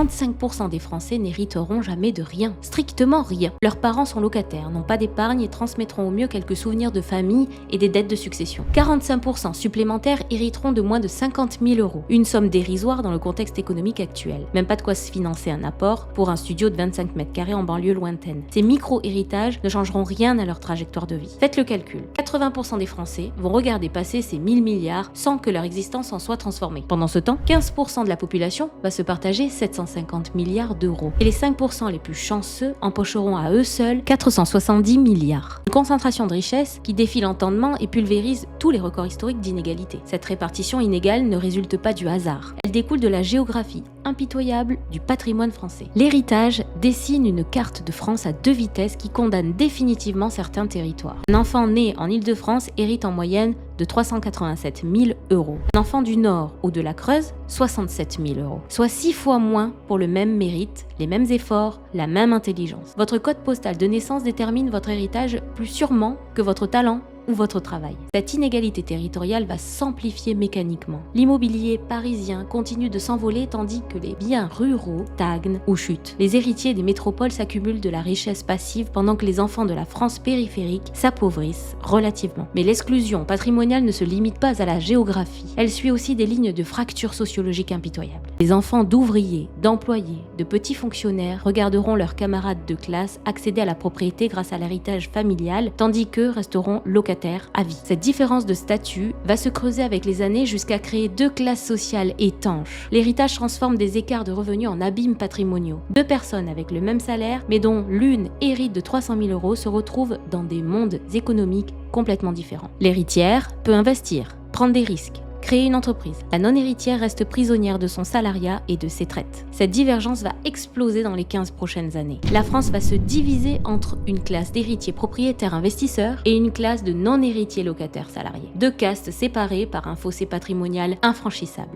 35% des Français n'hériteront jamais de rien, strictement rien. Leurs parents sont locataires, n'ont pas d'épargne et transmettront au mieux quelques souvenirs de famille et des dettes de succession. 45% supplémentaires hériteront de moins de 50 000 €, une somme dérisoire dans le contexte économique actuel. Même pas de quoi se financer un apport pour un studio de 25 mètres carrés en banlieue lointaine. Ces micro-héritages ne changeront rien à leur trajectoire de vie. Faites le calcul, 80% des Français vont regarder passer ces 1000 milliards sans que leur existence en soit transformée. Pendant ce temps, 15% de la population va se partager 750 milliards d'euros. Et les 5% les plus chanceux empocheront à eux seuls 470 milliards. Une concentration de richesse qui défie l'entendement et pulvérise tous les records historiques d'inégalité. Cette répartition inégale ne résulte pas du hasard. Elle découle de la géographie impitoyable du patrimoine français. L'héritage dessine une carte de France à deux vitesses qui condamne définitivement certains territoires. Un enfant né en Île-de-France hérite en moyenne de 387 000 €. Un enfant du Nord ou de la Creuse, 67 000 €. Soit 6 fois moins pour le même mérite, les mêmes efforts, la même intelligence. Votre code postal de naissance détermine votre héritage plus sûrement que votre talent ou votre travail. Cette inégalité territoriale va s'amplifier mécaniquement. L'immobilier parisien continue de s'envoler tandis que les biens ruraux stagnent ou chutent. Les héritiers des métropoles s'accumulent de la richesse passive pendant que les enfants de la France périphérique s'appauvrissent relativement. Mais l'exclusion patrimoniale ne se limite pas à la géographie. Elle suit aussi des lignes de fracture sociologique impitoyables. Les enfants d'ouvriers, d'employés, de petits fonctionnaires regarderont leurs camarades de classe accéder à la propriété grâce à l'héritage familial, tandis qu'eux resteront locataires à vie. Cette différence de statut va se creuser avec les années jusqu'à créer deux classes sociales étanches. L'héritage transforme des écarts de revenus en abîmes patrimoniaux. Deux personnes avec le même salaire, mais dont l'une hérite de 300 000 € se retrouvent dans des mondes économiques complètement différents. L'héritière peut investir, prendre des risques, créer une entreprise. La non-héritière reste prisonnière de son salariat et de ses traites. Cette divergence va exploser dans les 15 prochaines années. La France va se diviser entre une classe d'héritiers propriétaires investisseurs et une classe de non-héritiers locataires salariés. Deux castes séparées par un fossé patrimonial infranchissable.